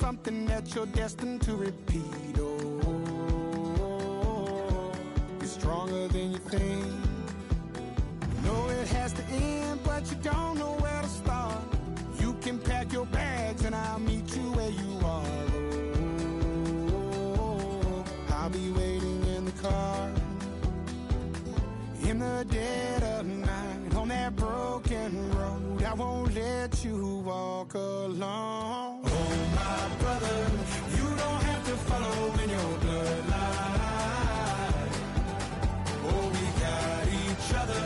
something that you're destined to repeat. Oh, you're stronger than you think. You know it has to end, but you don't know where to start. You can pack your bags and I'll meet you where you are. Oh, I'll be waiting in the car in the dead of night on that broken road. I won't let you walk alone. Oh, my brother, you don't have to follow in your bloodline. Oh, we got each other,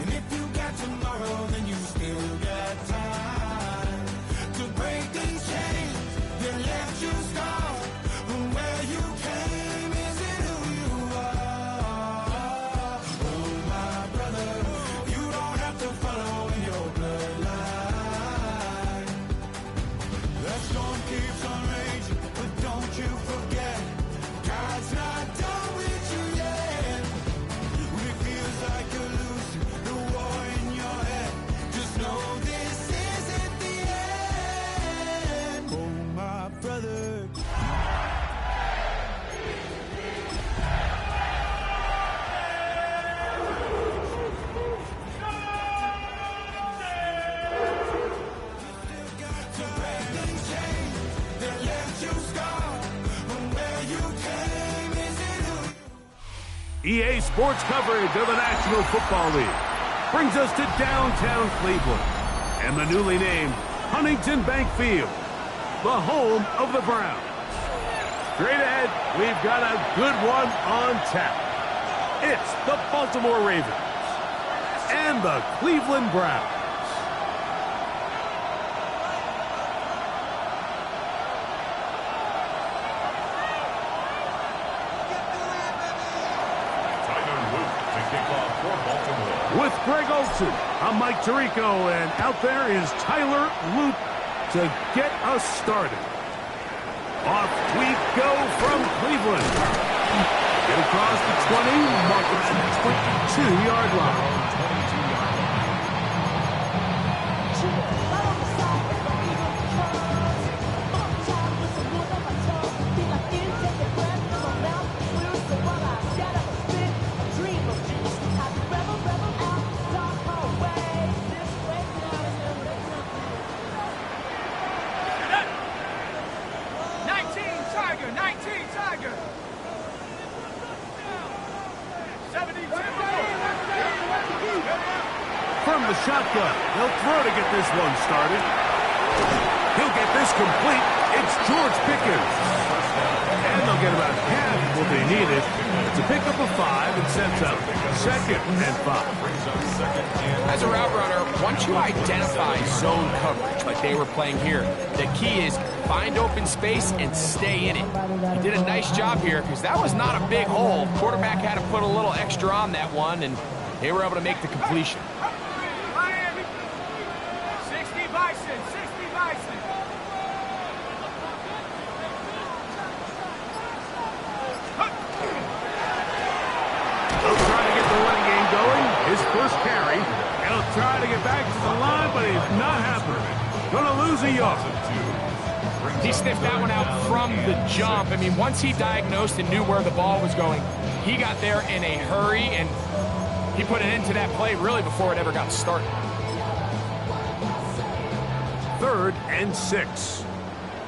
and if you got tomorrow, then you still got time to break these chains that left you scarred from where you came. Is it who you are? Oh, my brother, you don't have to follow in your bloodline. The storm keeps on raging, but don't you forget, God's not done with you yet. When it feels like you're losing the war in your head, just know this isn't the end. Oh, my brother. EA Sports coverage of the National Football League brings us to downtown Cleveland and the newly named Huntington Bank Field, the home of the Browns. Straight ahead, we've got a good one on tap. It's the Baltimore Ravens and the Cleveland Browns. With Greg Olsen, I'm Mike Tirico, and out there is Tyler Loop to get us started. Off we go from Cleveland. Get across the 20, mark it to the 22-yard line. From the shotgun, he'll throw to get this one started. He'll get this complete. It's George Pickens. And they'll get about half what they needed. It's a pickup of 5 and sets up 2nd and 5. As a route runner, once you identify zone coverage like they were playing here, the key is find open space and stay in it. He did a nice job here because that was not a big hole. Quarterback had to put a little extra on that one, and they were able to make the completion. His first carry. He'll try to get back to the line, but he's not happening. Gonna lose a yard. He sniffed that one out from the jump. I mean, once he diagnosed and knew where the ball was going, he got there in a hurry, and he put an end to that play really before it ever got started. 3rd and 6.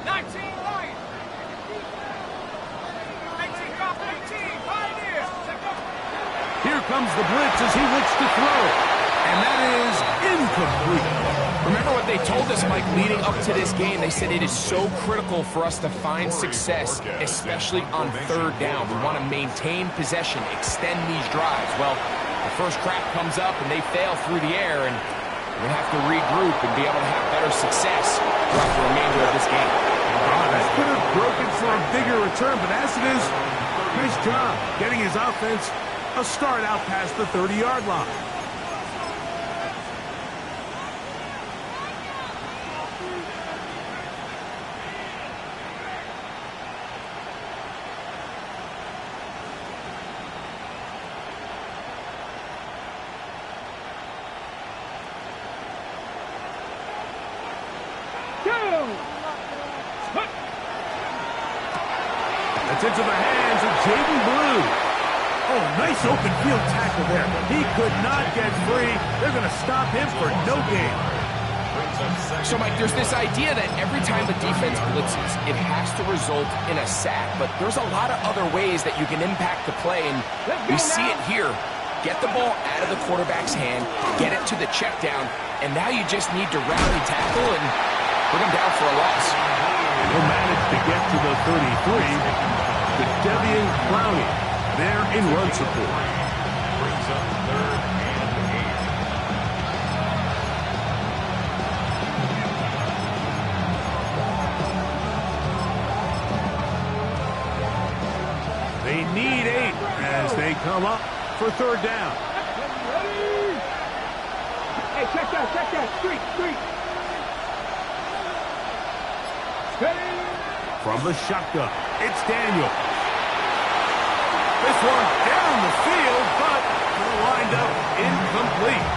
19 Lions. 18 drop, 18 Pioneers. Here comes the blitz as he looks to throw. And that is incomplete. Remember what they told us, Mike, leading up to this game. They said it is so critical for us to find success, especially on 3rd down. We want to maintain possession, extend these drives. Well, the first crack comes up and they fail through the air, and we're going to have to regroup and be able to have better success throughout the remainder of this game. That could have broken for a bigger return, but as it is, nice job getting his offense a start out past the 30-yard line. into the hands of Jaden Blue. Oh, nice open field tackle there. He could not get free. They're going to stop him for no gain. So, Mike, there's this idea that every time the defense blitzes, it has to result in a sack. But there's a lot of other ways that you can impact the play, and we see it here. Get the ball out of the quarterback's hand, get it to the check down, and now you just need to rally tackle and put him down for a loss. He'll manage to get to the 33. To Devian Clowney there in run support. Brings up 3rd and 8. They need 8 as they come up for 3rd down. Hey, check that. Street. From the shotgun, it's Daniel. This one down the field, but will wind up incomplete.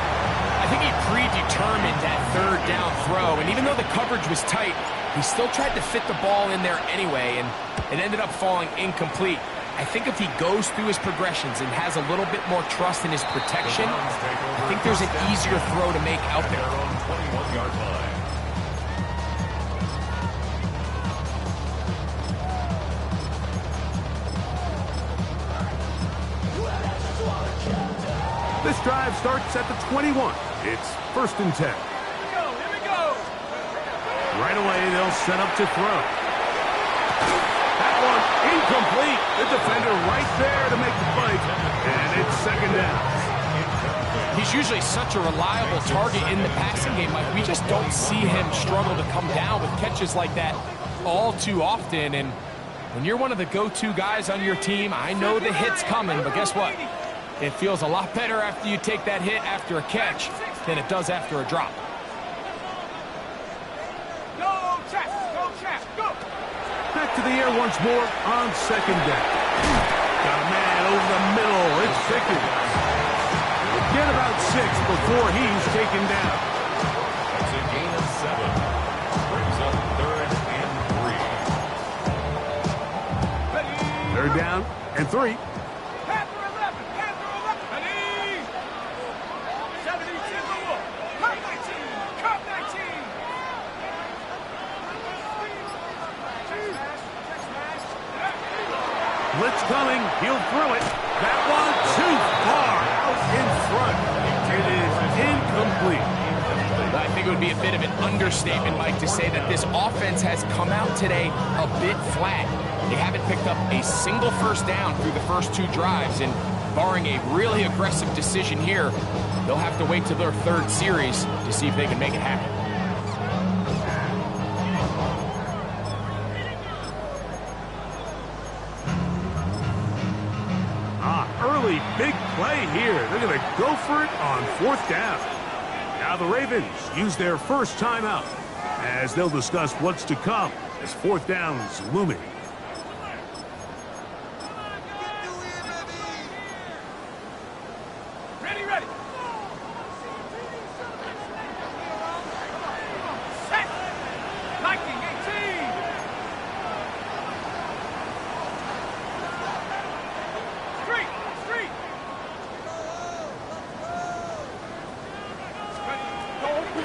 I think he predetermined that 3rd down throw, and even though the coverage was tight, he still tried to fit the ball in there anyway, and it ended up falling incomplete. I think if he goes through his progressions and has a little bit more trust in his protection, I think there's an easier throw to make out there. on 21-yard line. This drive starts at the 21. It's 1st and 10. Here we go. Right away, they'll set up to throw. That one incomplete. The defender right there to make the fight, and it's 2nd down. He's usually such a reliable target in the passing game, Mike. We just don't see him struggle to come down with catches like that all too often. And when you're one of the go-to guys on your team, I know the hit's coming, but guess what? It feels a lot better after you take that hit after a catch than it does after a drop. Go, check, go. Back to the air once more on 2nd down. Got a man over the middle. It's Pickens. Get about 6 before he's taken down. That's a gain of 7. Brings up 3rd and 3. 3rd down and 3. Panther 11. Ready. 72. Cup 19. Blitz coming. He'll throw it. That one too far out in front. It is incomplete. I think it would be a bit of an understatement, Mike, to say that this offense has come out today a bit flat. They haven't picked up a single 1st down through the first 2 drives, and barring a really aggressive decision here, they'll have to wait till their 3rd series to see if they can make it happen. Early big play here. They're going to go for it on 4th down. Now the Ravens use their first timeout as they'll discuss what's to come as 4th down's looming. Ready. Set. Lightning 18. Street.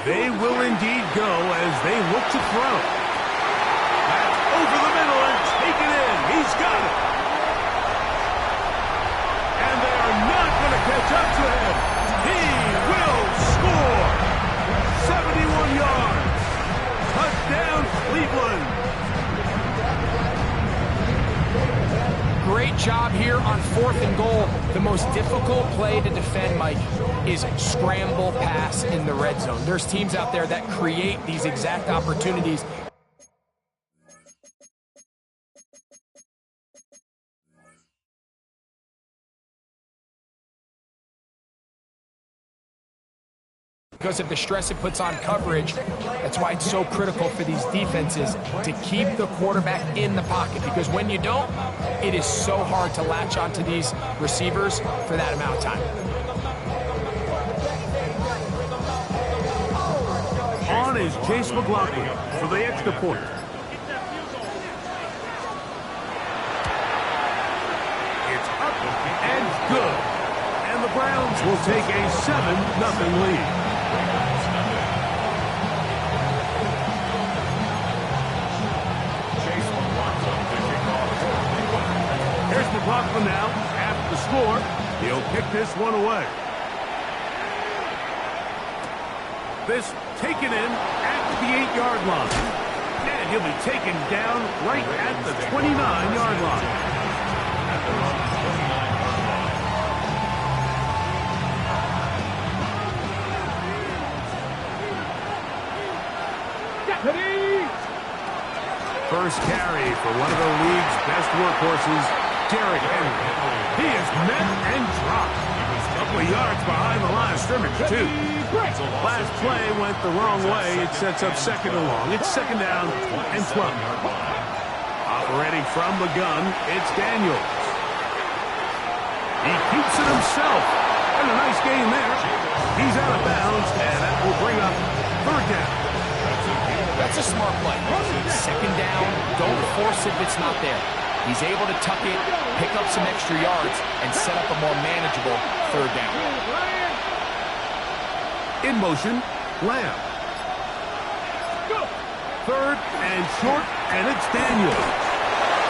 They will indeed go as they look to throw. That's over the middle and taken in. He's got it. And they are not going to catch up to him. He will score. 71 yards. Touchdown, Cleveland. Great job here on 4th and goal. The most difficult play to defend, Mike, is scramble pass in the red zone. There's teams out there that create these exact opportunities. Because of the stress it puts on coverage. That's why it's so critical for these defenses to keep the quarterback in the pocket, because when you don't, it is so hard to latch onto these receivers for that amount of time. On is Chase McLaughlin for the extra point. Browns will take a 7-0 lead. Here's McLaughlin now. After the score, he'll kick this one away. This taken in at the 8-yard line. And he'll be taken down right at the 29-yard line. First carry for one of the league's best workhorses, Derrick Henry. He is met and dropped. A couple of yards behind the line of scrimmage, too. Last play went the wrong way. It sets up second and long. It's second down and 12. Operating from the gun, it's Daniels. He keeps it himself. And a nice gain there. He's out of bounds, and that will bring up third down. That's a smart play. Second down, don't force it if it's not there. He's able to tuck it, pick up some extra yards, and set up a more manageable third down. In motion, Lamb. Third and short, and it's Daniels.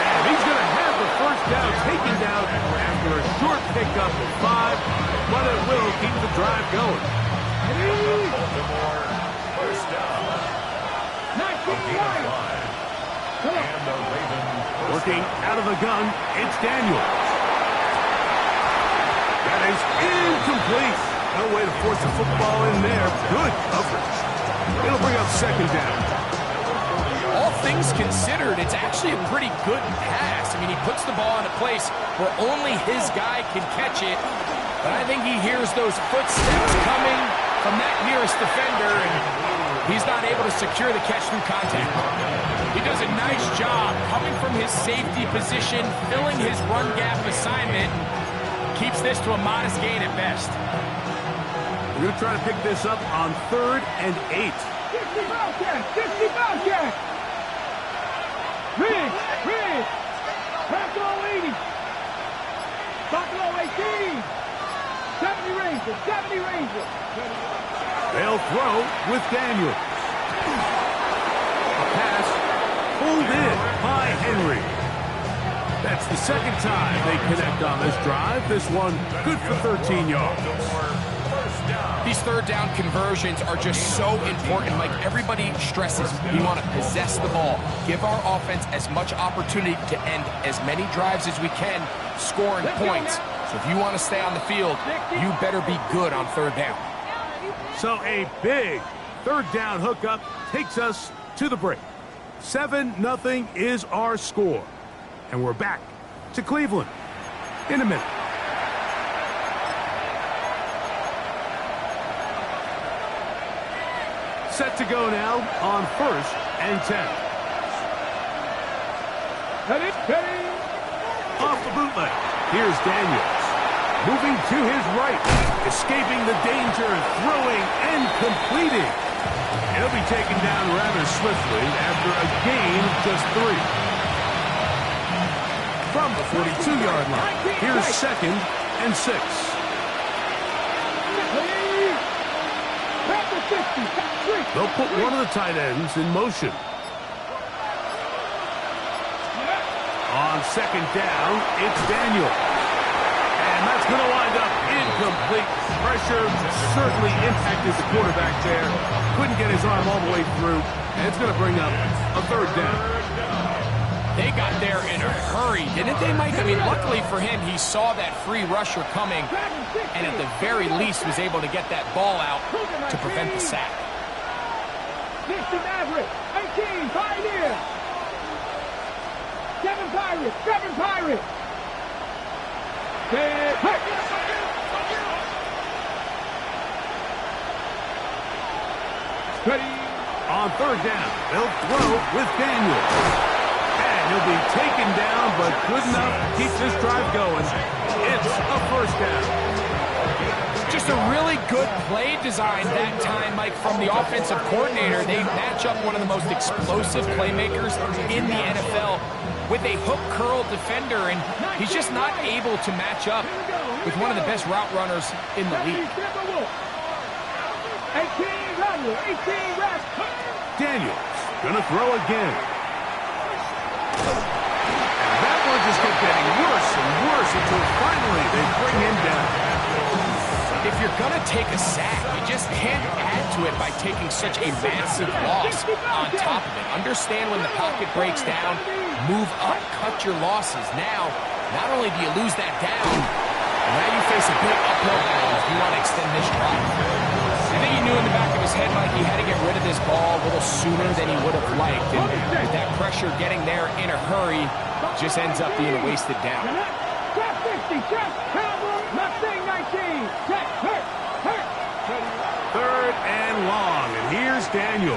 And he's going to have the first down taken down after a short pickup of 5, but it will keep the drive going. Baltimore, first down. And the Ravens working out of the gun, it's Daniels. That is incomplete. No way to force the football in there. Good coverage. It'll bring up second down. All things considered, it's actually a pretty good pass. I mean, he puts the ball in a place where only his guy can catch it. But I think he hears those footsteps coming from that nearest defender, and he's not able to secure the catch through contact. He does a nice job coming from his safety position, filling his run gap assignment, keeps this to a modest gain at best. We're going to try to pick this up on 3rd and 8. 60 Bobcat! Riggs! Buffalo 80! Buffalo 18! 70 Rangers! They'll throw with Daniels. A pass pulled in by Henry. That's the second time they connect on this drive. This one good for 13 yards. These third down conversions are just so important. Like everybody stresses, we want to possess the ball, give our offense as much opportunity to end as many drives as we can, scoring points. So if you want to stay on the field, you better be good on third down. So a big third down hookup takes us to the break. 7-0 is our score. And we're back to Cleveland in a minute. Set to go now on 1st and 10. Off the bootleg. Here's Daniels. Moving to his right. Escaping the danger, throwing and completing. He'll be taken down rather swiftly after a gain of just 3. From the 42-yard line. Here's 2nd and 6. They'll put one of the tight ends in motion. On 2nd down, it's Daniel. And that's going to wind up incomplete. Pressure certainly impacted the quarterback there. Couldn't get his arm all the way through. And it's going to bring up a third down. They got there in a hurry, didn't they, Mike? I mean, luckily for him, he saw that free rusher coming, and at the very least was able to get that ball out to prevent the sack. 60 Maverick, 18 Pioneer. 7 Pirates. Ready. On third down, they'll throw with Daniels. And he'll be taken down, but good enough to keep this drive going. It's a first down. Just a really good play design that time, Mike, from the offensive coordinator. They match up one of the most explosive playmakers in the NFL with a hook curl defender, and he's just not able to match up with one of the best route runners in the league. 18 Rattler, 18 Rattler. Daniels gonna throw again. And that one just kept getting worse and worse until finally they bring him down. If you're going to take a sack, you just can't add to it by taking such a massive loss on top of it. Understand when the pocket breaks down, move up, cut your losses. Now, not only do you lose that down, now you face a big uphill battle if you want to extend this drive. I think he knew in the back of his head, Mike, he had to get rid of this ball a little sooner than he would have liked. And with that pressure getting there in a hurry, just ends up being a wasted down. Check 60, check, Cowboy, Mustang 19, check, hurt. Third and long, and here's Daniels.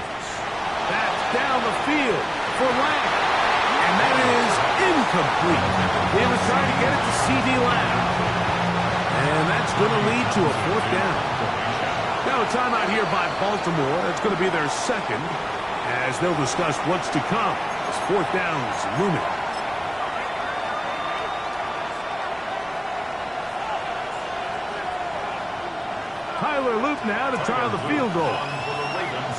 That's down the field for Lamb. And that is incomplete. He was trying to get it to C.D. Lamb. And that's going to lead to a fourth down. Now a timeout here by Baltimore. That's going to be their second, as they'll discuss what's to come. This fourth down is looming. Tyler Loop now to try the field goal.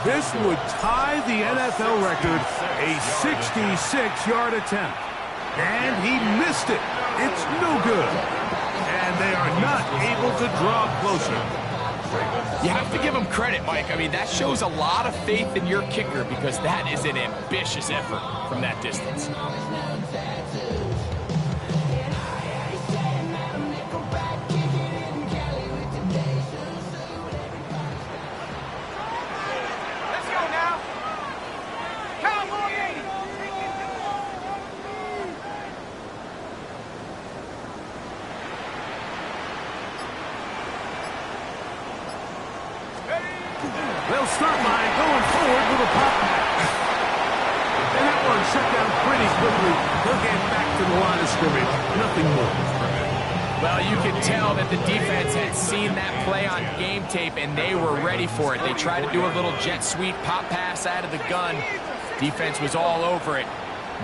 This would tie the NFL record, a 66-yard attempt. And he missed it. It's no good. And they are not able to draw closer. You have to give him credit, Mike. I mean, that shows a lot of faith in your kicker because that is an ambitious effort from that distance. They'll start by going forward with a pop pass. And that one shut down pretty quickly. They'll get back to the line of scrimmage. Nothing more. Well, you can tell that the defense had seen that play on game tape, and they were ready for it. They tried to do a little jet sweep pop pass out of the gun. Defense was all over it.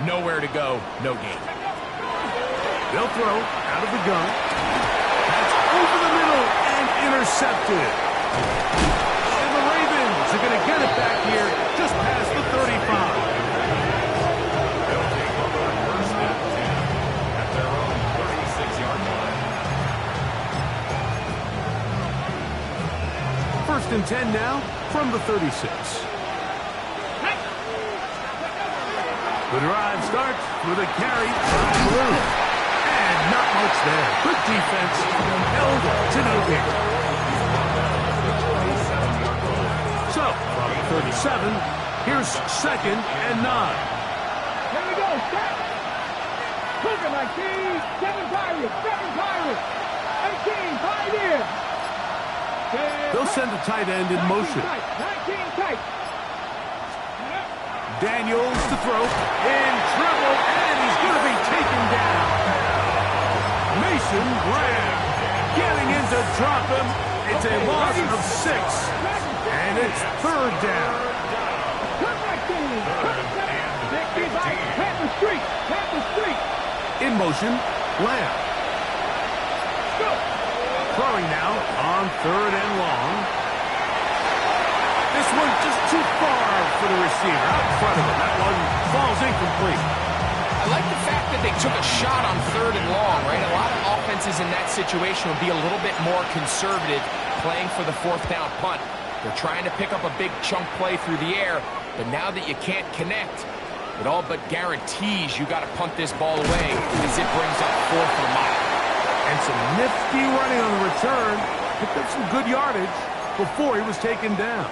Nowhere to go, no gain. They'll throw out of the gun. That's over the middle and intercepted. They're going to get it back here just past the 35. They'll take over on first and 10 at their own 36-yard line. First and 10 now from the 36. The drive starts with a carry by Blue. And not much there. Good defense. Held to no gain. So, from 37, here's second and 9. Here we go, step. Cooker 19, 7 Pirates, 18, Pioneer. They'll send the tight end in motion. 19 tight. Daniels to throw, in trouble, and he's going to be taken down. Mason Graham getting in to drop him. It's a loss of 6. And it's third down. In motion, Lamb. Throwing now on third and long. This one just too far for the receiver. Out in front of him. That one falls incomplete. I like the fact that they took a shot on third and long, right? A lot of offenses in that situation will be a little bit more conservative playing for the fourth down punt. They're trying to pick up a big chunk play through the air, but now that you can't connect, it all but guarantees you got to punt this ball away as it brings up fourth and a mile. And some nifty running on the return. Picked up some good yardage before he was taken down.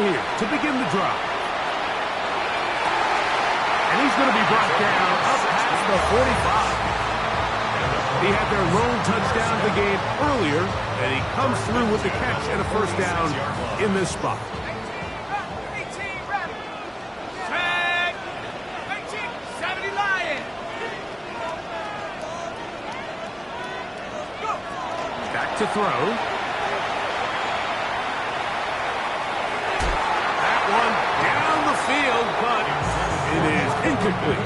Here to begin the drive. And he's going to be brought down up past the 45. He had their lone touchdown of the game earlier, and he comes through with the catch and a first down in this spot. to throw. That one down the field, but it is incomplete.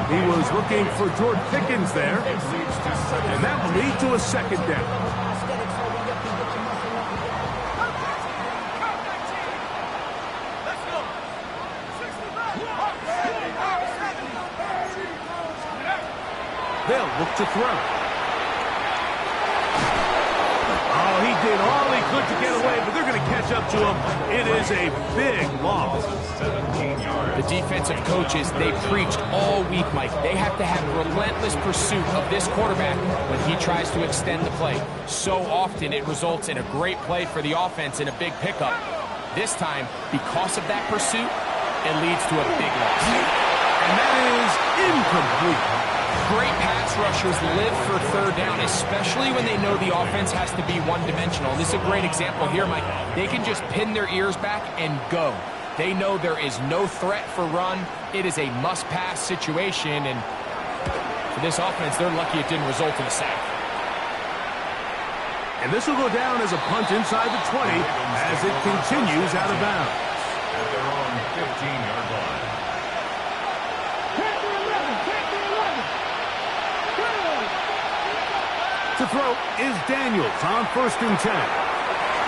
He was looking for George Pickens there, and that will lead to a second down. They'll look to throw. Oh, he did all he could to get away, but they're going to catch up to him. It is a big loss. 17 yards. The defensive coaches, they preached all week, Mike. They have to have relentless pursuit of this quarterback when he tries to extend the play. So often it results in a great play for the offense and a big pickup. This time, because of that pursuit, it leads to a big loss. And that is incomplete. Great pass rushers live for third down, especially when they know the offense has to be one-dimensional. This is a great example here, Mike. They can just pin their ears back and go. They know there is no threat for run. It is a must-pass situation, and for this offense, they're lucky it didn't result in a sack. And this will go down as a punt inside the 20 as it continues out of bounds. At their own 15-yard line. To throw is Daniels on 1st and 10.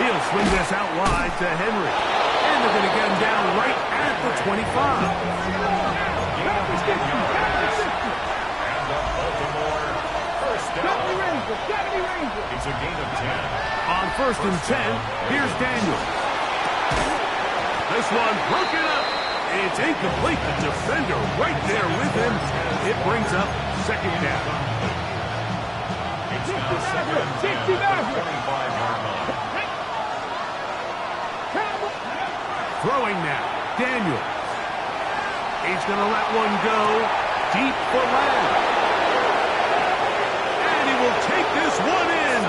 He'll swing this out wide to Henry. And they're going to get him down right at the 25. And the Baltimore first down. It's a gain of 10. On 1st and 10, here's Daniels. This one broken up. It's incomplete. The defender right there with him. It brings up second down. It's now second and 10 at the 25-yard line. Throwing now, Daniels. He's going to let one go deep for Lamb. And he will take this one in.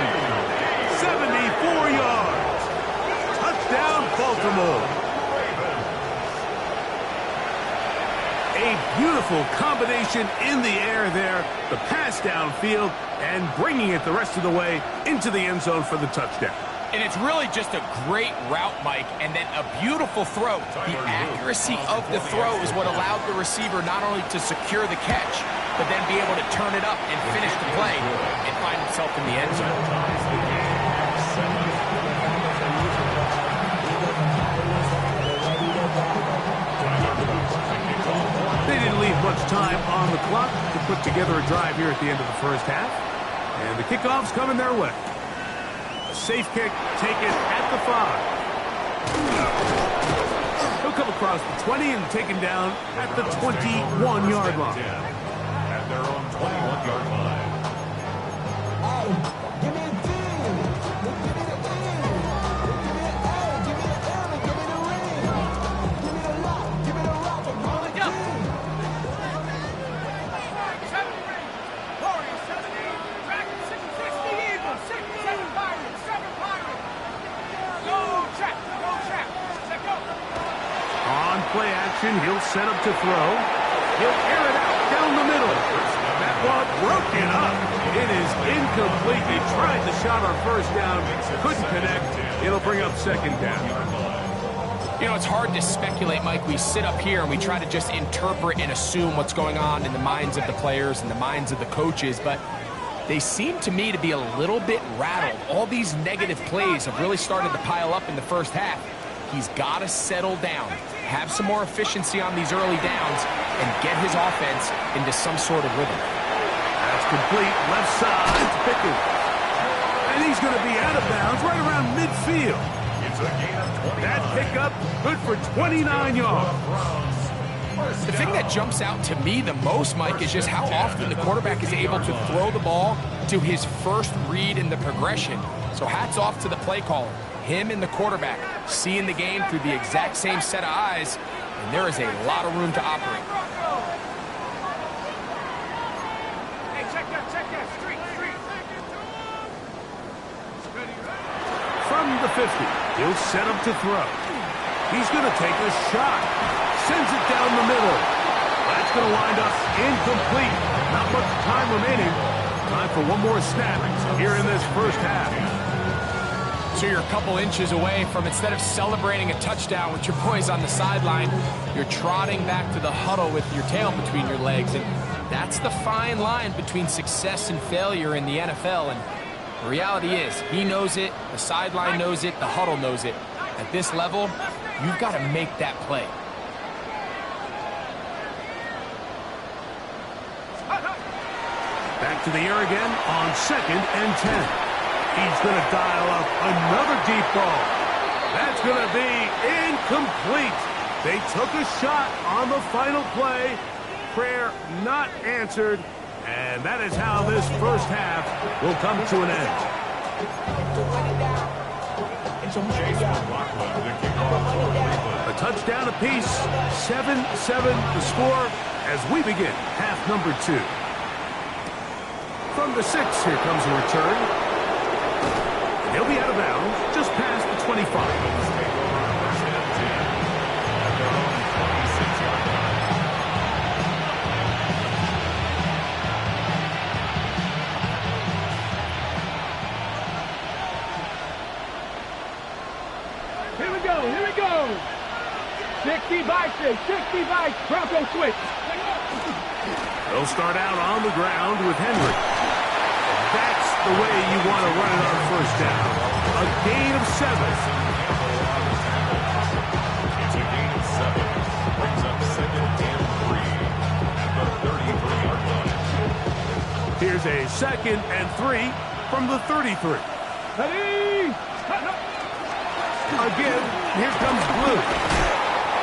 74 yards. Touchdown, Baltimore. A beautiful combination in the air there. The pass downfield and bringing it the rest of the way into the end zone for the touchdown. And it's really just a great route, Mike, and then a beautiful throw. The accuracy of the throw is what allowed the receiver not only to secure the catch, but then be able to turn it up and finish the play and find himself in the end zone. They didn't leave much time on the clock to put together a drive here at the end of the first half. And the kickoff's coming their way. A safe kick taken at the 5. He'll come across the 20 and taken down at the 21-yard line. At their own 21-yard line. Play action, he'll set up to throw. He'll air it out down the middle. That ball broken up. It is incomplete. He tried the shot on first down, couldn't connect. It'll bring up second down. You know, it's hard to speculate, Mike. We sit up here and we try to just interpret and assume what's going on in the minds of the players and the minds of the coaches, but they seem to me to be a little bit rattled. All these negative plays have really started to pile up in the first half. He's got to settle down, have some more efficiency on these early downs, and get his offense into some sort of rhythm. That's complete. Left side to Pickens. And he's going to be out of bounds right around midfield. It's a gain of 29. That pickup good for 29 yards. The thing that jumps out to me the most, Mike, is just how often the quarterback is able to throw the ball to his first read in the progression. So hats off to the play caller. Him and the quarterback seeing the game through the exact same set of eyes, and there is a lot of room to operate. Hey, check that, street. From the 50, he'll set up to throw. He's going to take a shot. Sends it down the middle. That's going to wind up incomplete. Not much time remaining. Time for one more snap here in this first half. So you're a couple inches away from, instead of celebrating a touchdown with your boys on the sideline, you're trotting back to the huddle with your tail between your legs. And that's the fine line between success and failure in the NFL. And the reality is, he knows it, the sideline knows it, the huddle knows it. At this level, you've got to make that play. Back to the air again on 2nd and 10. He's going to dial up another deep ball. That's going to be incomplete. They took a shot on the final play. Prayer not answered. And that is how this first half will come to an end. A touchdown apiece, 7-7 the score as we begin half number 2. From the 6, here comes a return. He'll be out of bounds just past the 25. Here we go. 60 by 6, 60 by Bronco switch. They'll start out on the ground with Henry. That's the way you want to run it on first down. A gain of 7. It's a gain of 7. Brings up 2nd and 3 at the 33-yard line. Here's a 2nd and 3 from the 33. Ready? Again, here comes Blue.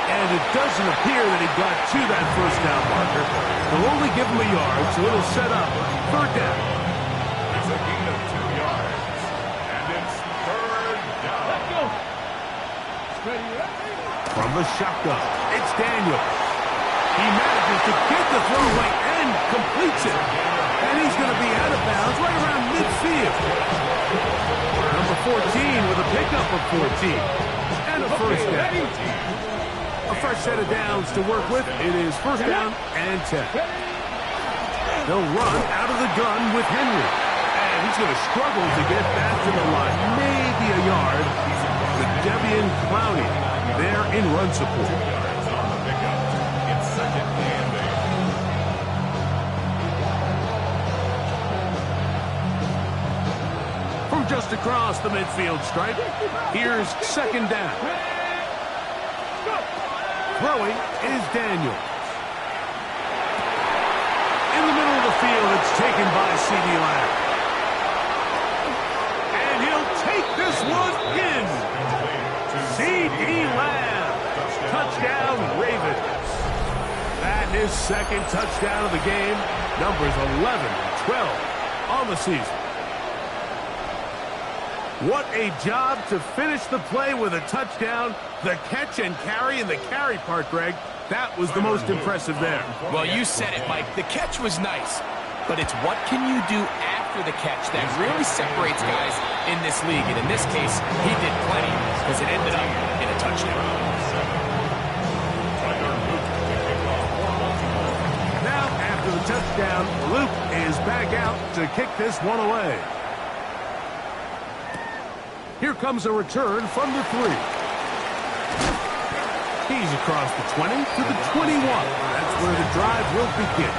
And it doesn't appear that he got to that first down marker. They'll only give him a yard, so it'll set up 3rd down. It's a gain of 2 yards. And it's 3rd down. Let's go. Ready? From the shotgun, it's Daniel. He manages to get the throw away and completes it. And he's going to be out of bounds right around midfield. Number 14 with a pickup of 14. And a first down. A fresh set of downs to work with. It is 1st down and 10. They'll run out of the gun with Henry. And he's going to struggle to get back to the line. Maybe a yard. With Devian Clowney there in run support. On the pickup. It's 2nd and 8. From just across the midfield stripe, here's 2nd down. Throwing is Daniel. In the middle of the field, it's taken by C.D. Lamb. And he'll take this one in. C.D. Lamb. Touchdown, Ravens. That is 2nd touchdown of the game. Numbers 11 and 12 on the season. What a job to finish the play with a touchdown. The catch and carry, and the carry part, Greg, that was the most impressive there. Well, you said it, Mike. The catch was nice, but it's what can you do after the catch that really separates guys in this league. And in this case, he did plenty because it ended up in a touchdown. Now, after the touchdown, Luke is back out to kick this one away. Here comes a return from the 3. He's across the 20 to the 21. That's where the drive will begin.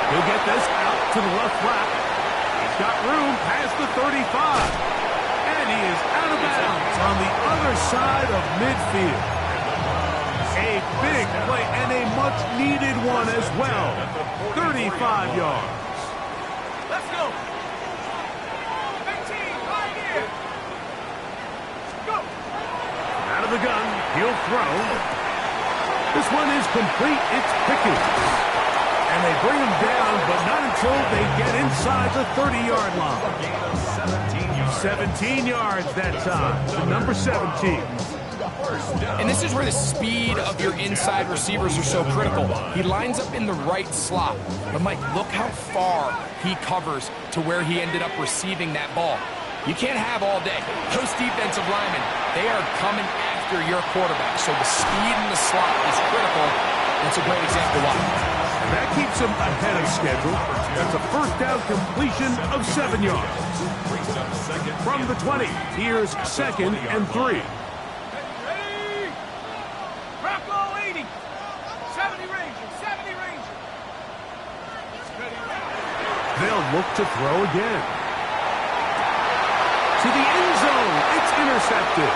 He'll get this out to the left flat. He's got room past the 35. And he is out of bounds on the other side of midfield. A big play and a much-needed one as well. 35 yards. Let's go. 15, right here. Go. Out of the gun, he'll throw. This one is complete. It's Pickens. And they bring him down, but not until they get inside the 30-yard line. Gain of 17 yards. 17 yards that time to number 17. And this is where the speed of your inside receivers are so critical. He lines up in the right slot. But, Mike, look how far he covers to where he ended up receiving that ball. You can't have all day. Those defensive linemen, they are coming after your quarterback. So the speed in the slot is critical. That's a great example why. That keeps him ahead of schedule. That's a first down completion of 7 yards. From the 20, here's 2nd and 3. Ready? Rocco 80. 70 Ranger. 70 Ranger. They'll look to throw again. To the end zone. It's intercepted.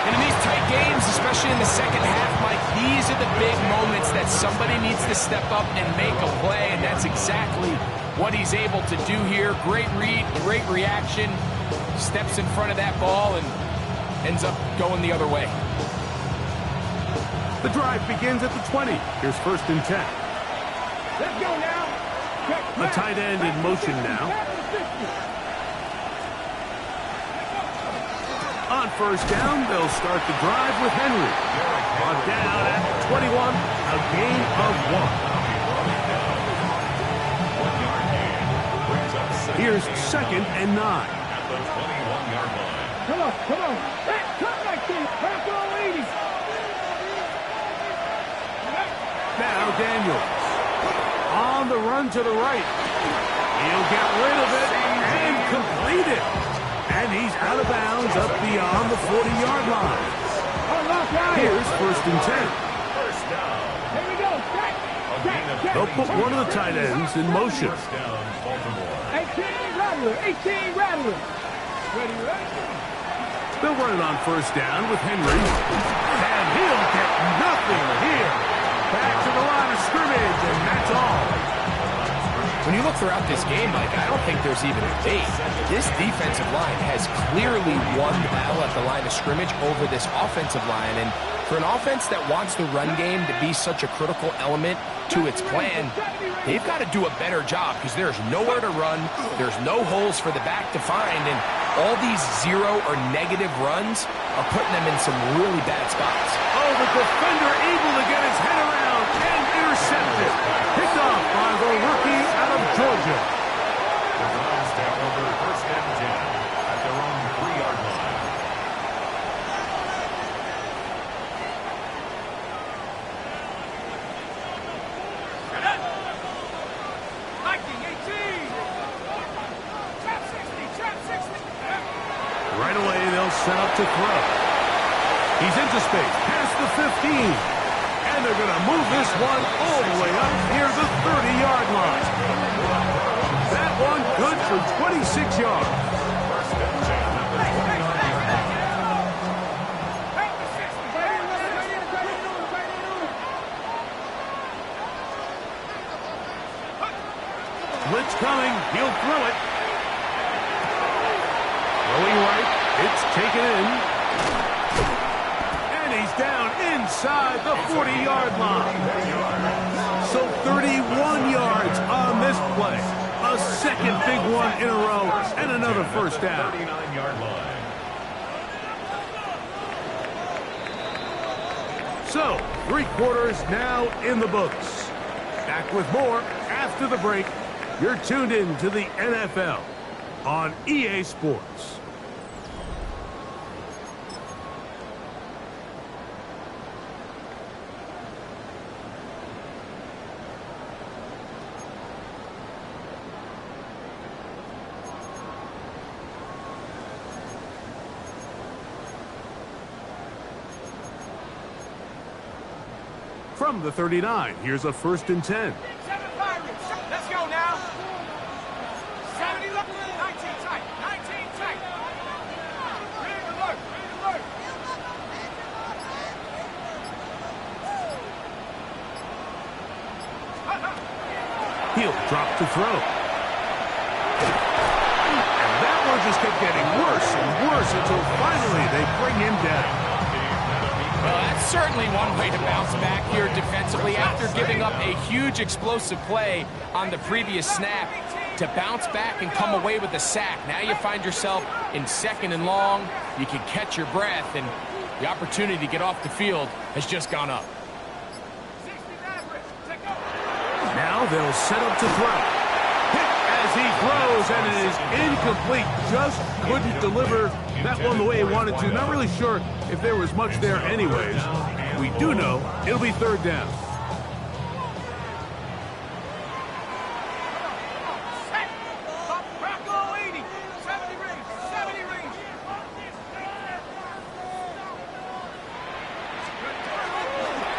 And in these tight games, especially in the second half, Mike, these are the big moments that somebody needs to step up and make a play, and that's exactly what he's able to do here. Great read, great reaction, steps in front of that ball and ends up going the other way. The drive begins at the 20. Here's 1st and 10. Let's go now. A tight end in motion now. On 1st down, they'll start the drive with Henry. Brought down at 21, a gain of 1. Here's 2nd and 9. Come on, come on. Hey, come back here. Rocco 80. Now Daniels. On the run to the right. He'll get rid of it and complete it. And he's out of bounds up beyond the 40-yard line. Here's 1st and 10. Here we go. They'll put one of the tight ends in motion. 18 Rattler. 18 Rattler. Ready, ready. They'll run it on 1st down with Henry. And he'll get nothing here. Back to the line of scrimmage, and that's all. When you look throughout this game, Mike, I don't think there's even a debate. This defensive line has clearly won the battle at the line of scrimmage over this offensive line. And for an offense that wants the run game to be such a critical element to its plan, they've got to do a better job because there's nowhere to run. There's no holes for the back to find. And all these 0 or negative runs are putting them in some really bad spots. Oh, the defender able to get his head around and intercepted. Picked off by the rookie out of Georgia. The Browns down over 1st and 10 at their own 3-yard line. Viking 18. Trap 60. Trap 60. Right away, they'll set up to throw. He's into space, past the 15. And they're going to move this one all the way up near the 30-yard line. That one good for 26 yards. 1st and 10 at the 20-yard line. Blitz coming. He'll throw it. Throwing right. It's taken in. And he's down inside the 40-yard line. So 31 yards on this play. A second big one in a row. And another 1st down. 39-yard line. So, 3 quarters now in the books. Back with more after the break. You're tuned in to the NFL on EA Sports. From the 39, here's a 1st and 10. 7 Pirates. Let's go now. 70 left. 19 tight. 19 tight. Ready to work. Ready to work. He'll drop to throw. And that one just kept getting worse and worse until finally they bring him down. Well, that's certainly one way to bounce back here defensively after giving up a huge explosive play on the previous snap. To bounce back and come away with a sack. Now you find yourself in 2nd and long. You can catch your breath, and The opportunity to get off the field has just gone up. 60 average. Take over. Now they'll set up to throw. Hit as he throws, and it is incomplete. Just couldn't deliver that one the way he wanted to. Not really sure if there was much there anyways. We do know it'll be third down. Set. Bronco 80. 70 range. 70 range.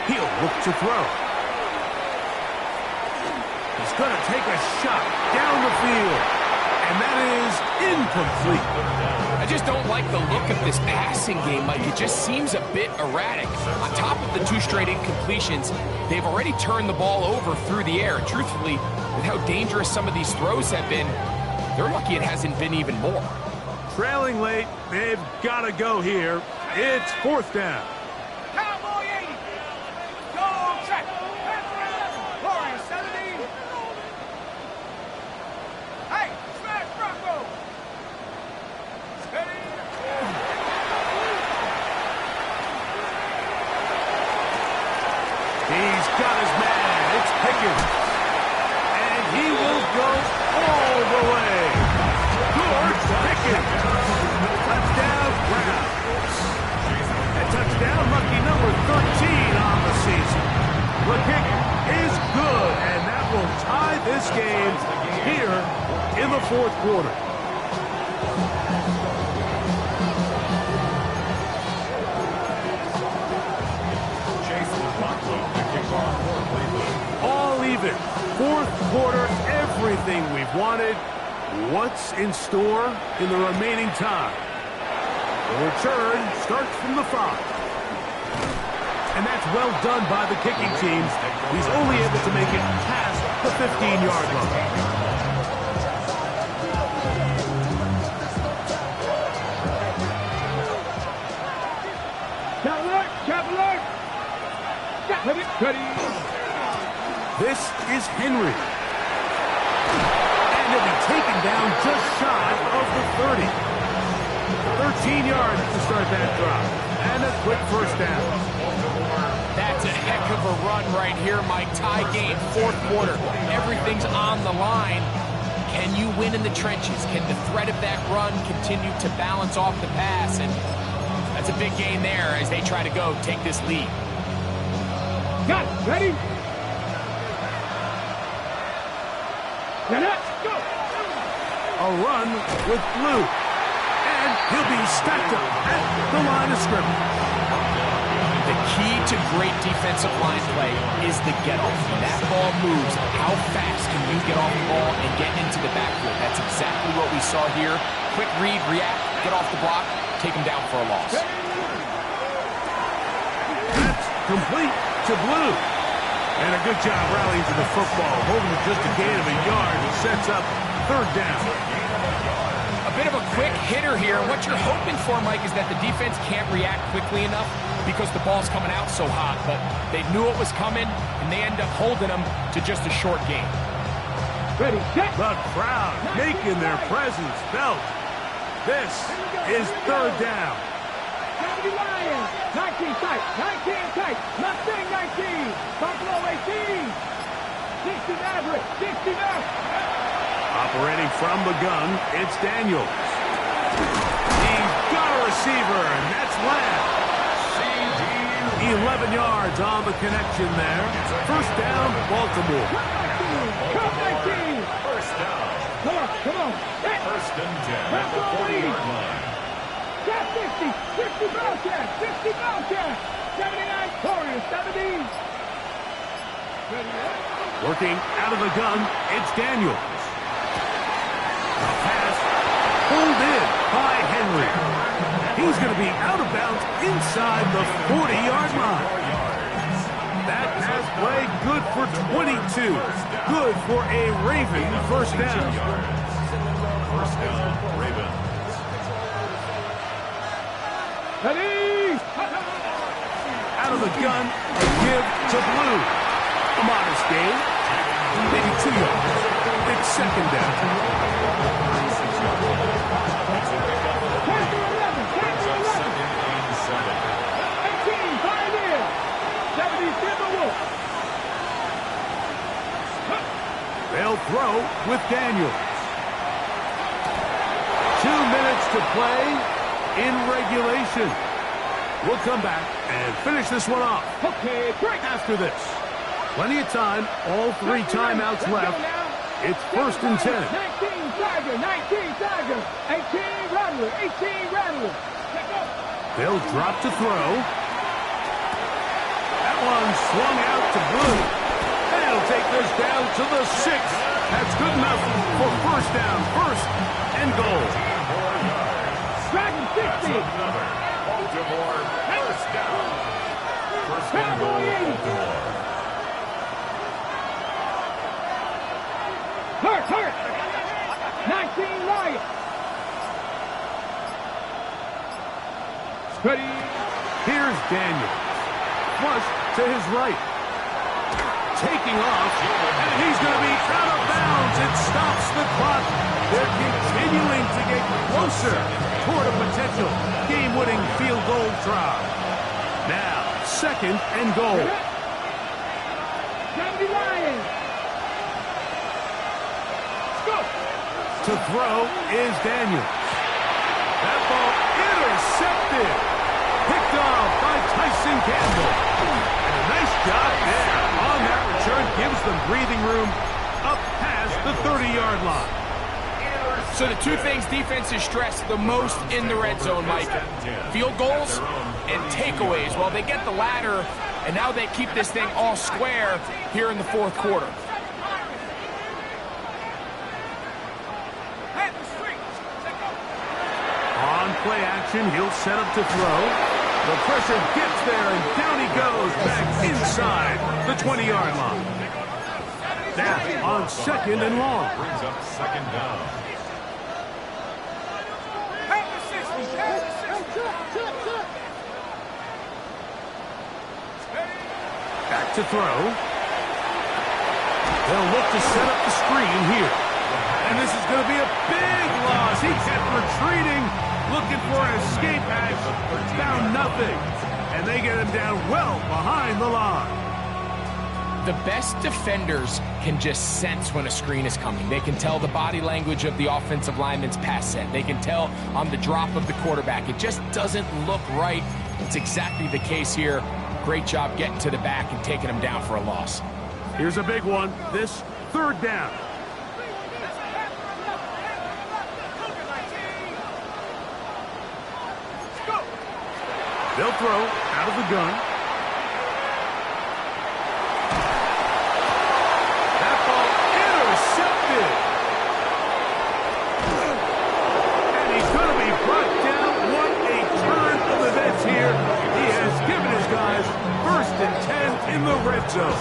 He'll look to throw. He's going to take a shot down the field, and that is incomplete. I just don't like the look of this passing game, Mike. It just seems a bit erratic. On top of the 2 straight incompletions, they've already turned the ball over through the air. Truthfully, with how dangerous some of these throws have been, they're lucky it hasn't been even more. Trailing late, they've got to go here. It's fourth down. Cowboy 80. Go check. Warrior 70. Hey, smash Bronco. Steady. He's got his man. It's Pickens. And he will go all the way. George Pickens. Touchdown, Browns. A touchdown, lucky number 13 on the season. The kick is good, and that will tie this game here in the fourth quarter. All even. Fourth quarter, everything we've wanted. What's in store in the remaining time? The return starts from the 5. And that's well done by the kicking team. He's only able to make it past the 15-yard line. This is Henry. And he'll be taken down just shy of the 30. 13 yards to start that drive. And a quick first down. That's a heck of a run right here, Mike. Tie game, fourth quarter. Everything's on the line. Can you win in the trenches? Can the threat of that run continue to balance off the pass? And that's a big gain there as they try to go take this lead. Got it. Ready? Go. A run with Blue. And he'll be stacked up at the line of scrimmage. The key to great defensive line play is the get-off. When that ball moves, how fast can you get off the ball and get into the backfield? That's exactly what we saw here. Quick read, react, get off the block, take him down for a loss. That's complete to Blue. And a good job rallying to the football, holding it just a gain of a yard. It sets up third down. A bit of a quick hitter here. What you're hoping for, Mike, is that the defense can't react quickly enough because the ball's coming out so hot. But they knew it was coming, and they end up holding them to just a short gain. Ready, set. The crowd making their presence felt. This is third down. 70 Lions. 19 tight. 19 tight. Mustang 19. Buffalo 18. 60 Maverick. 60 Maverick. Operating from the gun, it's Daniels. He's got a receiver, and that's Lamb. 11 yards on the connection there. First down, Baltimore. Come 19. First down. Come on, come on. First and 10 at the 40-yard line. Cat 60. 60 Bellcat. 60 Bellcat. 79 Warriors. 70. Working out of the gun, it's Daniels. A pass pulled in by Henry. He's going to be out of bounds inside the 40-yard line. That pass play good for 22. Good for a Raven first down. First down, Ravens. Ready. Out of the gun, a give to Blue. A modest gain, maybe 2 yards. It's second down. They'll throw with Daniels. 2 minutes to play in regulation. We'll come back and finish this one off. Okay, break. After this. Plenty of time, all 3 timeouts left. It's 1st and 10. 19 Tiger, 19 Tiger, 18 Rattler, 18 Rattler. They'll drop to throw. That one swung out to Blue. They'll take this down to the 6. That's good enough for 1st down, 1st and goal. Dragon 60. Baltimore, first down. First and goal, Baltimore. Hurt. 19 Riot. Ready. Here's Daniels. Flush to his right. Taking off, and he's going to be out of bounds. It stops the clock. They're continuing to get closer toward a potential game-winning field goal try. Now, 2nd and goal. Johnny Ryan. To throw is Daniels. That ball intercepted. Picked off by Tyson Campbell. And a nice job there on that return. Gives them breathing room up past the 30-yard line. So the 2 things defense is stressed the most in the red zone, Mike. Field goals and takeaways. Well, they get the latter, and now they keep this thing all square here in the 4th quarter. On play action, he'll set up to throw. The pressure gets there, and down he goes back inside the 20-yard line. Now on 2nd and long. Brings up 2nd down. Back to throw. They'll look to set up the screen here. And this is going to be a big loss. He kept retreating, looking for an escape hatch. Found nothing. And they get him down well behind the line. The best defenders can just sense when a screen is coming. They can tell the body language of the offensive lineman's pass set. They can tell on the drop of the quarterback. It just doesn't look right. It's exactly the case here. Great job getting to the back and taking him down for a loss. Here's a big one. This 3rd down. They'll throw out of the gun. That ball intercepted. And he's going to be brought down. What a turn of events here. He has given his guys 1st and 10 in the red zone.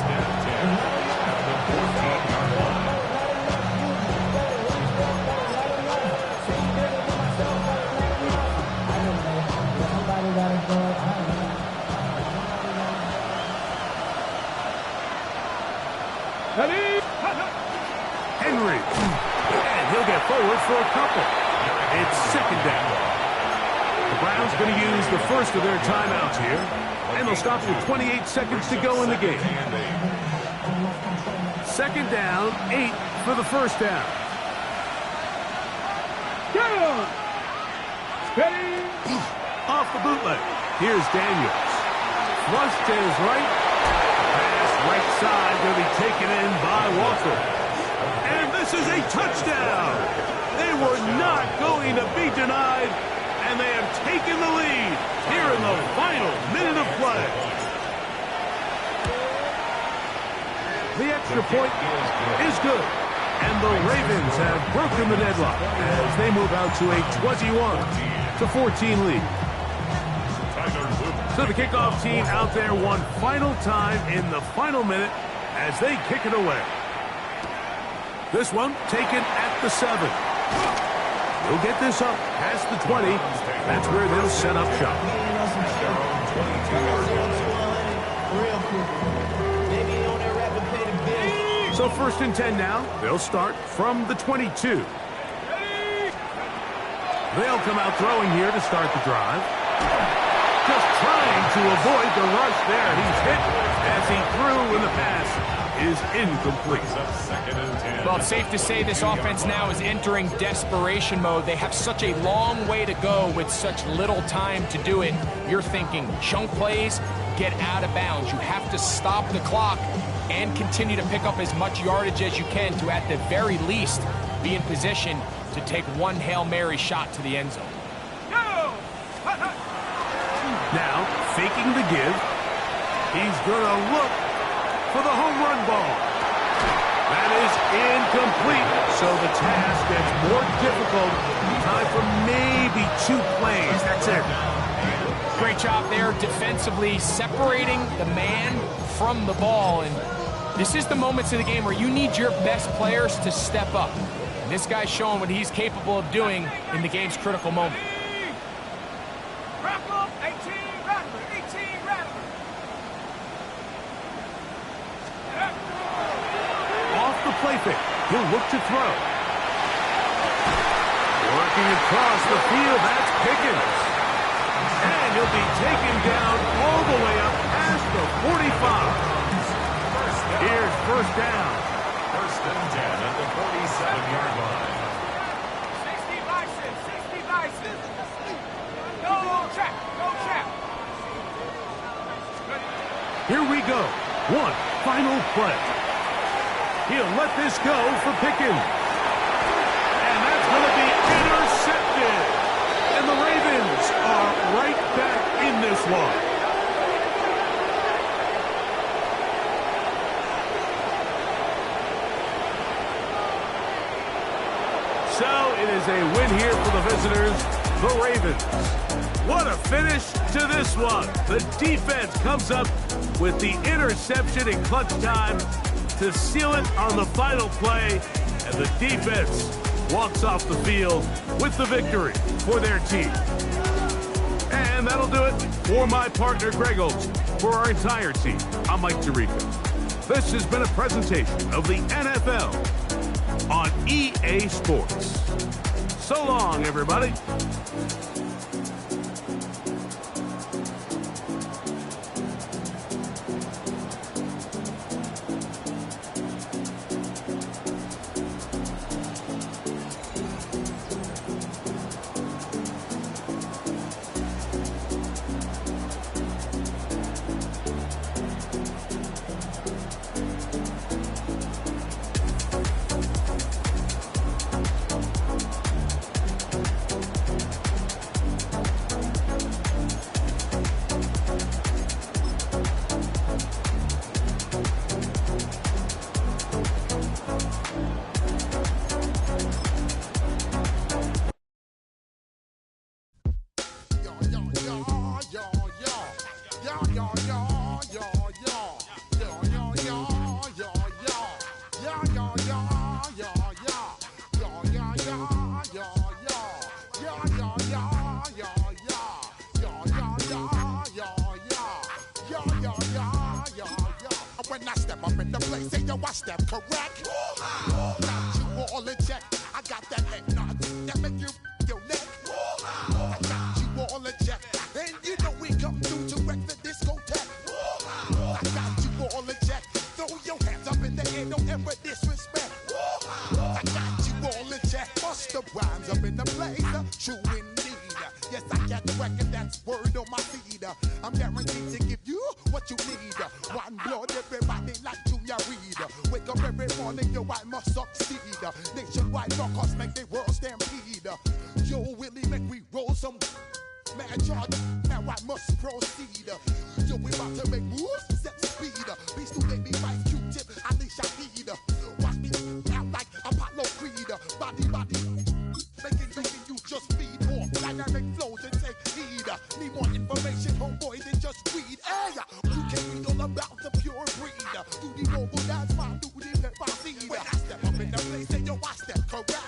Henry. And he'll get forward for a couple. It's 2nd down. The Browns going to use the 1st of their timeouts here. And they'll stop with 28 seconds to go in the game. 2nd down, 8 for the 1st down. Down. Ready. Off the bootleg. Here's Daniels. Flush to his right. Pass right side going to be taken in by Walker. And this is a touchdown. They were not going to be denied, and they have taken the lead here in the final minute of play. The extra point is good, and the Ravens have broken the deadlock as they move out to a 21-14 lead. So the kickoff team out there one final time in the final minute as they kick it away. This one taken at the 7. They'll get this up past the 20. That's where they'll set up shop. So 1st and 10 now. They'll start from the 22. They'll come out throwing here to start the drive. Just trying to avoid the rush there. He's hit as he threw, and the pass is incomplete. Brings up 2nd and 10. Well, it's safe to say this offense now is entering desperation mode. They have such a long way to go with such little time to do it. You're thinking chunk plays, get out of bounds. You have to stop the clock and continue to pick up as much yardage as you can to, at the very least, be in position to take one Hail Mary shot to the end zone. Now, faking the give. He's going to look for the home run ball. That is incomplete. So the task gets more difficult. Time for maybe 2 plays. That's it. Great job there defensively, separating the man from the ball. And this is the moments of the game where you need your best players to step up. And this guy's showing what he's capable of doing in the game's critical moment. Rattler, 18, Rattler, 18, Rattler. Off the play fake. He'll look to throw. Working across the field, that's Pickens. And he'll be taken down all the way up past the 45. Here's first down. 1st and 10 at the 47-yard line. 60 license, 60 license. Go check, go check. Here we go. One final play. He'll let this go for Pickens. And that's going to be intercepted. And the Ravens are right back in this one. So it is a win here for the visitors, the Ravens. What a finish to this one. The defense comes up with the interception in clutch time to seal it on the final play, and the defense walks off the field with the victory for their team. And that'll do it for my partner, Greg Olsen. For our entire team, I'm Mike Tirico. This has been a presentation of the NFL on EA Sports. So long, everybody. When I step up in the place, say yo, I step correct. Got you all in check. I got that head nod that make you your neck. I got you all in check, and you know we come through to wreck the discotheque. I got you all in check. Throw your hands up in the air, don't ever disrespect. I got you all in check. Bust the rhymes up in the place, true indeed. Yes, I got the record, that's word on my feed. I'm guaranteed to give you what you need. One blood, everybody like Junior Reed. Wake up every morning, yo, I must succeed. Nationwide knockouts make the world stampede. Yo, Willie, make we roll some mad charge. Now I must proceed. Yo, we about to make moves, set speed. Be student, be vice Q-tip, Ali Shaheed. Watch me out like Apollo Creed. Body, making you just feed more dynamic flows and take heed. Need more information, homeboy, than just read. Hey, you can read all about the pure breed. Do the noble dance, my do the pep I see. When I step up in the place, say yo, I step correct.